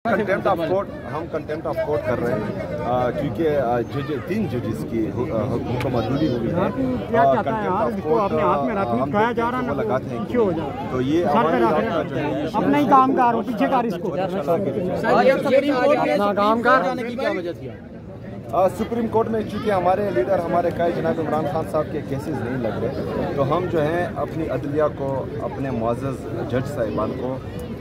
हम contempt of court कर रहे हैं क्योंकि 3 जजेस की हुक्म अधूरी हुई है। अपने हाथ में उठाया जा रहा है, लगाते हैं क्यों हो जाए तो ये अपना ही काम कर रहा हूँ, पीछे कर इसको सुप्रीम कोर्ट में चूँकि हमारे लीडर हमारे कायद जनाब इमरान खान साहब के केसेस नहीं लग रहे, तो हम जो हैं अपनी अदलिया को, अपने मुअज़्ज़ज़ जज साहिबान को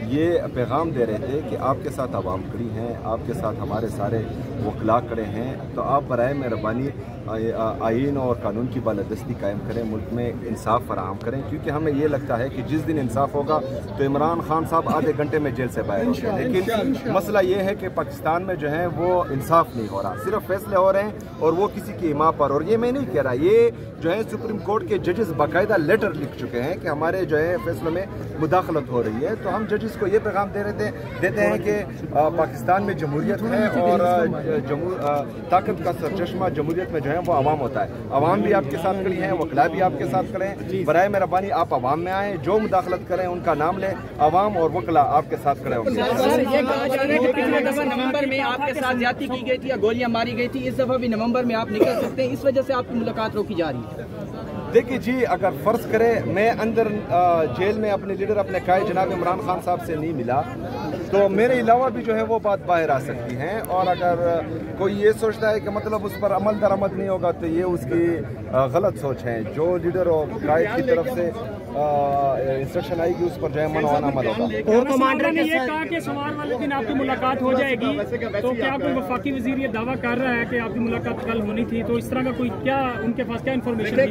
ये पैगाम दे रहे थे कि आपके साथ आवाम खड़ी हैं, आपके साथ हमारे सारे वकला खड़े हैं, तो आप बराए मेहरबानी आईन और कानून की बालादस्ती कायम करें, मुल्क में इंसाफ फराहम करें, क्योंकि हमें ये लगता है कि जिस दिन इंसाफ होगा तो इमरान खान साहब आधे घंटे में जेल से बाहर होंगे। लेकिन मसला ये है कि पाकिस्तान में जो है वो इंसाफ नहीं हो रहा, सिर्फ फैसले हो रहे हैं और वो किसी की हिमा पर। और ये मैं नहीं कह रहा, ये जो है सुप्रीम कोर्ट के जजेस बाकायदा लेटर लिख चुके हैं कि हमारे जो है फैसलों में मुदाखलत हो रही है। तो हम जजेस को ये पैगाम देते हैं कि पाकिस्तान में जमहूरियत है और ताकत का सरचश्मा जमहूरियत में जो है वो आवाम होता है। आवाम भी आपके साथ खड़ी है, वकला भी आपके साथ खड़े हैं। बराए मेहरबानी आप आवाम में आए, जो मुदाखलत करें उनका नाम लें, आवाम और वकला आपके साथ खड़े होंगे। ये कहा जा रहा है कि पिछले दफा नवंबर में आपके साथ ज्यादती की गई थी या गोलियां मारी गई थी, इस दफा भी नवंबर में आप निकल सकते हैं, इस वजह से आपकी मुलाकात रोकी जा रही है। देखिए जी, अगर फर्ज करें मैं अंदर जेल में अपने लीडर अपने कायद जनाब इमरान खान साहब से नहीं मिला, तो मेरे अलावा भी जो है वो बात बाहर आ सकती है। और अगर कोई ये सोचता है कि मतलब उस पर अमल दरामद नहीं होगा, तो ये उसकी गलत सोच है। जो लीडर और कायद की तरफ से इंस्ट्रक्शन आएगी उस पर जो है मनवाना अमल होगा। और कमांडर ने ये कहा कि सोमवार वाले दिन आपकी मुलाकात हो जाएगी, तो क्या कोई वफाकी वजीर ये दावा कर रहा है कि आपकी मुलाकात कल होनी थी? तो इस तरह का कोई क्या उनके पास क्या इन्फॉर्मेशन है?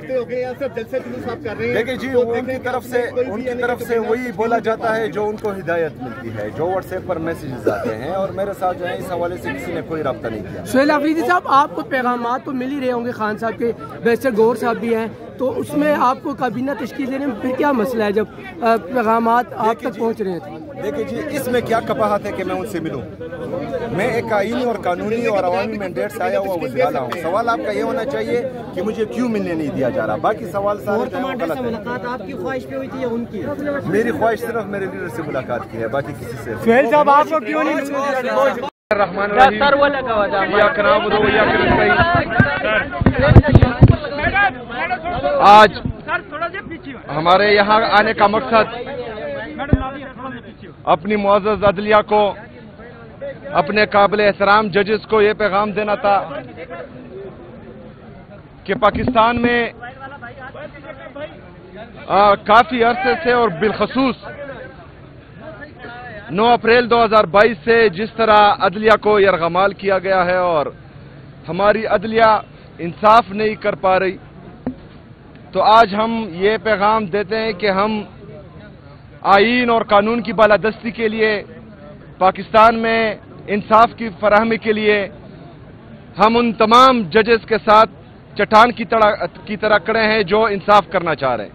देखिए जी, उनकी तरफ से वही बोला जाता है जो उनको हिदायत मिलती है, जो व्हाट्सएप पर मैसेजेस आते हैं, और मेरे साथ जो है इस हवाले से किसी ने कोई रब्ता नहीं किया। सुहेल अफरीदी साहब, आपको पैगामात तो मिल ही रहे होंगे, खान साहब के बैरिस्टर गौर साहब भी हैं, तो उसमें आपको काबीना तश्कील देने में फिर क्या मसला है जब पैगामात आप तक पहुँच रहे थे? देखिए जी, इसमें क्या कबाहत है कि मैं उनसे मिलूं? मैं एक आईनी और कानूनी और अवामी मैंडेट से आया हुआ वज़ीर हूँ। सवाल आपका ये होना चाहिए कि मुझे क्यों मिलने नहीं दिया जा रहा। बाकी सवाल सारे गलत है। मुलाकात आपकी ख्वाहिश पे हुई थी या उनकी? मेरी ख्वाहिश सिर्फ मेरे लीडर से मुलाकात की है, बाकी किसी से। सुहेल साहब, आपको क्यों नहीं आज हमारे यहाँ आने का मकसद अपनी मुअज़्ज़ज़ अदलिया को, अपने काबिल एहतराम जजेस को ये पैगाम देना था कि पाकिस्तान में काफ़ी अरसे से और बिलखसूस 9 अप्रैल 2022 से जिस तरह अदलिया को यरगमाल किया गया है और हमारी अदलिया इंसाफ नहीं कर पा रही, तो आज हम ये पैगाम देते हैं कि हम आईन और कानून की बालादस्ती के लिए, पाकिस्तान में इंसाफ की फराहमी के लिए हम उन तमाम जजेस के साथ चट्टान की तरह खड़े हैं जो इंसाफ करना चाह रहे हैं।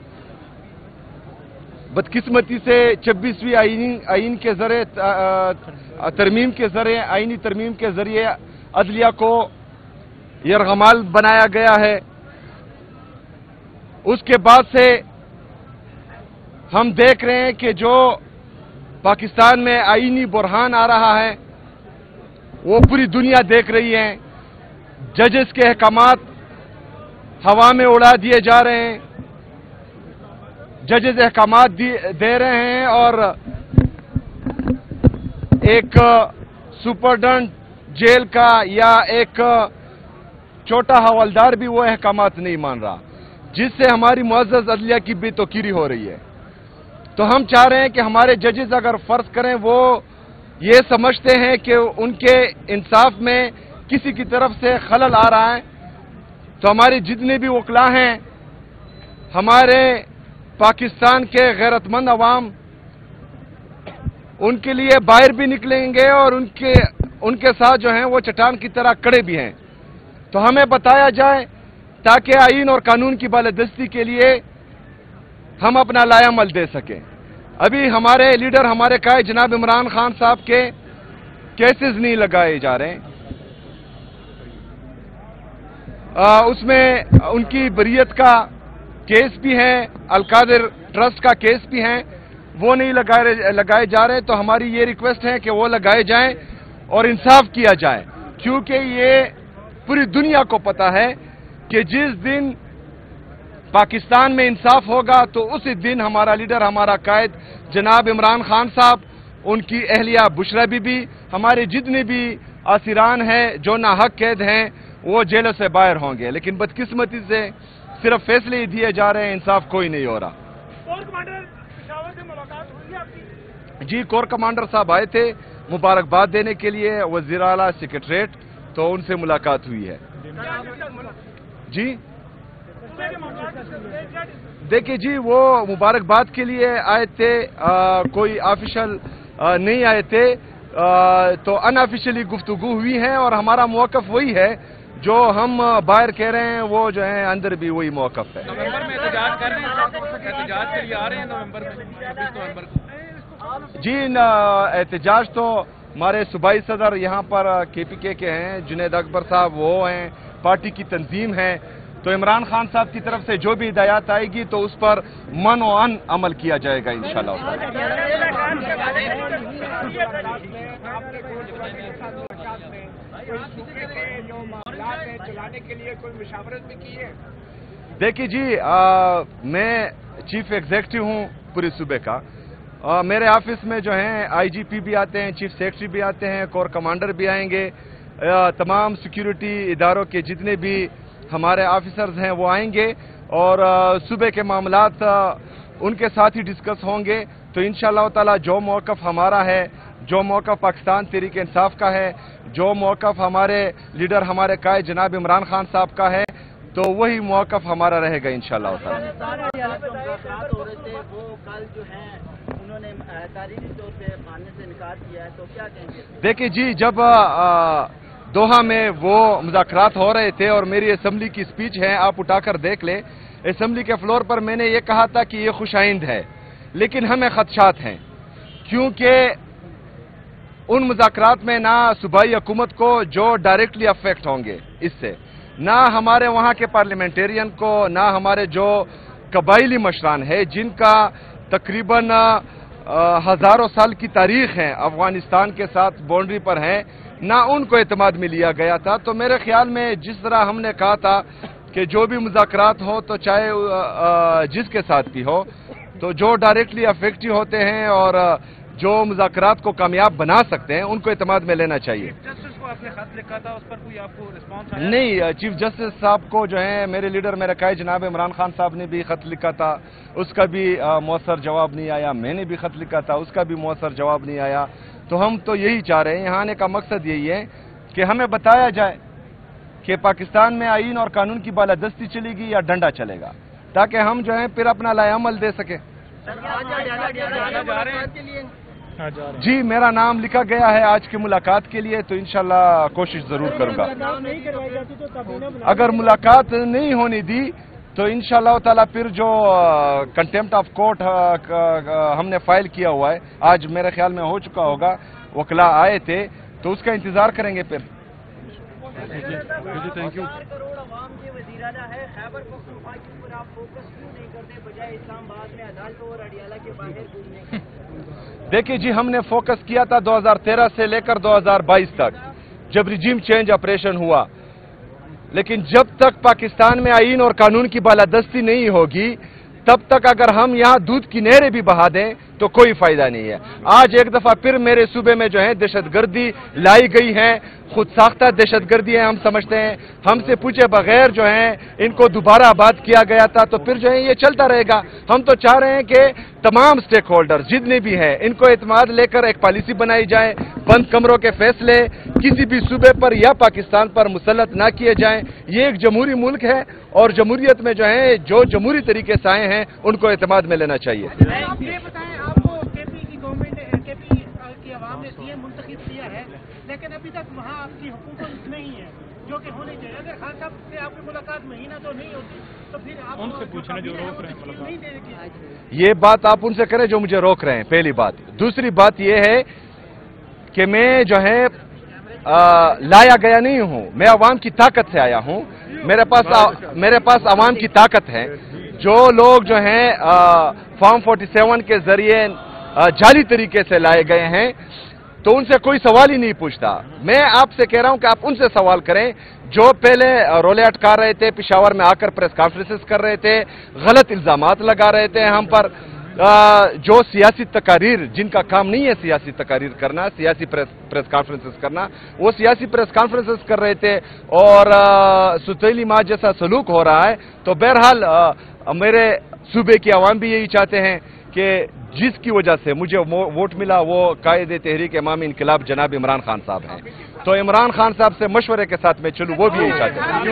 बदकिस्मती से 26वीं आईन के जरिए आईनी तरमीम के जरिए अदलिया को यरगमाल बनाया गया है। उसके बाद से हम देख रहे हैं कि जो पाकिस्तान में आईनी बुरहान आ रहा है वो पूरी दुनिया देख रही है। जजेस के अहकामात हवा में उड़ा दिए जा रहे हैं, जजेस अहकामात दे रहे हैं और एक सुपरडेंट जेल का या एक छोटा हवलदार भी वो अहकामात नहीं मान रहा, जिससे हमारी मुअज़्ज़ज़ अदलिया की बेतौकीरी हो रही है। तो हम चाह रहे हैं कि हमारे जजेस अगर फर्ज करें वो ये समझते हैं कि उनके इंसाफ में किसी की तरफ से खलल आ रहा है, तो हमारे जितने भी वकला हैं, हमारे पाकिस्तान के गैरतमंद अवाम उनके लिए बाहर भी निकलेंगे और उनके साथ जो हैं वो चट्टान की तरह खड़े भी हैं। तो हमें बताया जाए ताकि आईन और कानून की बालादस्ती के लिए हम अपना लायामल दे सकें। अभी हमारे लीडर हमारे कायद जनाब इमरान खान साहब के केसेस नहीं लगाए जा रहे हैं, उसमें उनकी बरीयत का केस भी है, अलकादिर ट्रस्ट का केस भी है, وہ نہیں لگائے جا رہے، تو ہماری یہ ریکویسٹ ہے کہ وہ لگائے جائیں اور انصاف کیا جائے، کیونکہ یہ پوری دنیا کو پتا ہے کہ جس دن پاکستان میں انصاف ہوگا تو اسی دن ہمارا لیڈر، ہمارا قائد جناب عمران خان صاحب، ان کی اہلیہ بشرا بی بی، ہمارے جتنے بھی اسیران ہیں جو ناحق قید ہیں وہ جیلوں سے باہر ہوں گے. لیکن بدقسمتی سے صرف فیصلے ہی دیے جا رہے ہیں، انصاف کوئی نہیں ہو رہا. کور کمانڈر پشاور سے ملاقات ہوئی ہے آپ کی؟ جی کور کمانڈر صاحب آئے تھے مبارکباد دینے کے لیے وزیر اعلیٰ سیکریٹریٹ، تو ان سے ملاقات ہوئی ہے. جی دیکھیے جی، وہ مبارکباد کے لیے آئے تھے، کوئی آفیشل نہیں آئے تھے، تو ان آفیشلی گفتگو ہوئی ہے، اور ہمارا موقف وہی ہے جو ہم باہر کہہ رہے ہیں، وہ جو ہے اندر بھی وہی موقف ہے. نومبر میں احتجاج کر رہے ہیں، احتجاج کے لیے آ رہے ہیں نومبر میں، 26 نومبر کو. جی احتجاج تو ہمارے صوبائی صدر یہاں پر KPK کے ہیں، جنید اکبر صاحب، وہ ہیں، پارٹی کی تنظیم ہے، تو عمران خان صاحب کی طرف سے جو بھی ہدایات آئے گی تو اس پر من و ان عمل کیا جائے گا انشاءاللہ. دیکھیے جی، میں چیف ایگزیکٹو ہوں پورے صوبے کا، میرے آفس میں جو ہیں IGP بھی آتے ہیں، چیف سیکرٹری بھی آتے ہیں، کور کمانڈر بھی آئیں گے، تمام سیکیورٹی اداروں کے جتنے بھی ہمارے آفیسرز ہیں وہ آئیں گے، اور صوبے کے معاملات ان کے ساتھ ہی ڈسکس ہوں گے. تو انشاءاللہ تعالی جو موقف ہمارا ہے، جو موقف پاکستان تحریک انصاف کا ہے، جو موقف ہمارے لیڈر، ہمارے قائد جناب عمران خان صاحب کا ہے، تو وہی موقف ہمارا رہے گا انشاءاللہ تعالی. دیکھیں جی، جب دوحہ میں وہ مذاکرات ہو رہے تھے اور میری اسمبلی کی سپیچ ہے، آپ اٹھا کر دیکھ لیں، اسمبلی کے فلور پر میں نے یہ کہا تھا کہ یہ خوش آئند ہے، لیکن ہمیں خدشات ہیں، کیونکہ ان مذاکرات میں نہ صوبائی حکومت کو جو ڈائریکٹلی افیکٹ ہوں گے اس سے، نہ ہمارے وہاں کے پارلیمنٹیرین کو، نہ ہمارے جو قبائلی مشران ہیں جن کا تقریباً ہزاروں سال کی تاریخ ہے، افغانستان کے ساتھ باؤنڈری پر ہیں، نہ ان کو اعتماد میں لیا گیا تھا. تو میرے خیال میں جس طرح ہم نے کہا تھا کہ جو بھی مذاکرات ہو تو چاہے جس کے ساتھ بھی ہو، تو جو ڈائریکٹلی افیکٹو ہوتے ہیں اور جو مذاکرات کو کامیاب بنا سکتے ہیں ان کو اعتماد میں لینا چاہیے. جسٹس کو آپ نے خط لکھا تھا، اس پر کوئی آپ کو رسپانس آیا؟ نہیں، چیف جسٹس صاحب کو جو ہے میرے لیڈر، میرے قائد جناب عمران خان صاحب نے بھی خط لکھا تھا، اس کا بھی مؤثر جواب نہیں آیا. میں نے بھی خط لکھا تھا، اس کا بھی مؤثر جواب نہیں آیا. تو ہم تو یہی چاہ رہے ہیں، یہاں آنے کا مقصد یہی ہے کہ ہمیں بتایا جائے کہ پاکستان میں آئین اور قانون کی بالادستی چلے گی یا ڈنڈا چلے گا، تاکہ ہم جو ہیں پھر اپنا لائے عمل دے سکیں. جی میرا نام لکھا گیا ہے آج کی ملاقات کے لیے، تو انشاءاللہ کوشش ضرور کروں گا. اگر ملاقات نہیں ہونے دی تو انشاءاللہ تعالی پھر جو کنٹیمپٹ آف کورٹ ہم نے فائل کیا ہوا ہے، آج میرے خیال میں ہو چکا ہوگا، وکلا آئے تھے، تو اس کا انتظار کریں گے پھر. Thank you. دیکھیے جی، ہم نے فوکس کیا تھا 2013 سے لے کر 2022 تک، جب رجیم چینج آپریشن ہوا، لیکن جب تک پاکستان میں آئین اور قانون کی بالادستی نہیں ہوگی تب تک اگر ہم یہاں دودھ کی نہریں بھی بہا دیں تو کوئی فائدہ نہیں ہے. آج ایک دفعہ پھر میرے صوبے میں جو ہے دہشت گردی لائی گئی ہے، خود ساختہ دہشت گردی ہے، ہم سمجھتے ہیں، ہم سے پوچھے بغیر جو ہے ان کو دوبارہ آباد کیا گیا تھا، تو پھر جو ہے یہ چلتا رہے گا. ہم تو چاہ رہے ہیں کہ تمام سٹیک ہولڈر جتنے بھی ہیں ان کو اعتماد لے کر ایک پالیسی بنائی جائے، بند کمروں کے فیصلے کسی بھی صوبے پر یا پاکستان پر مسلط نہ کیے جائیں. یہ ایک جمہوری ملک ہے اور جمہوریت میں جو ہے جو جمہوری طریقے سے آئے ہیں ان کو اعتماد میں لینا چاہیے. آپ یہ بتائیں، آپ کو KP کی گورنمنٹ، KP کی عوام نے CM منتخب کیا ہے، لیکن ابھی تک وہاں آپ کی حقوق نہیں ہے جو کہ ہونی چاہیے. اگر خان صاحب سے آپ کی ملاقات مہینہ تو نہیں ہوتی تو پھر آپ ان سے پوچھنا جو روک رہے ہیں نہیں دے گی. یہ بات آپ ان سے کریں جو مجھے روک رہے ہیں، پہلی بات. دوسری بات یہ ہے کہ میں جو ہے لایا گیا نہیں ہوں، میں عوام کی طاقت سے آیا ہوں. میرے پاس عوام کی طاقت ہے. جو لوگ جو ہیں فارم 47 کے ذریعے जाली तरीके से लाए गए हैं, तो उनसे कोई सवाल ही नहीं पूछता। मैं आपसे कह रहा हूं कि आप उनसे सवाल करें जो पहले रोले अटका रहे थे, पेशावर में आकर प्रेस कॉन्फ्रेंसेस कर रहे थे, गलत इल्जामात लगा रहे थे हम पर, जो सियासी तकारीर, जिनका काम नहीं है सियासी तकारीर करना, सियासी प्रेस कॉन्फ्रेंसेस करना, वो सियासी प्रेस कॉन्फ्रेंसेस कर रहे थे और सुतैली माँ जैसा सलूक हो रहा है। तो बहरहाल मेरे सूबे की आवाम भी यही चाहते हैं कि जिसकी वजह से मुझे वोट मिला वो कायदे तहरीक इमामी इनकलाब जनाब इमरान खान साहब हैं, तो इमरान खान साहब से मशवरे के साथ मैं चलूँ, वो भी यही चाहते हैं।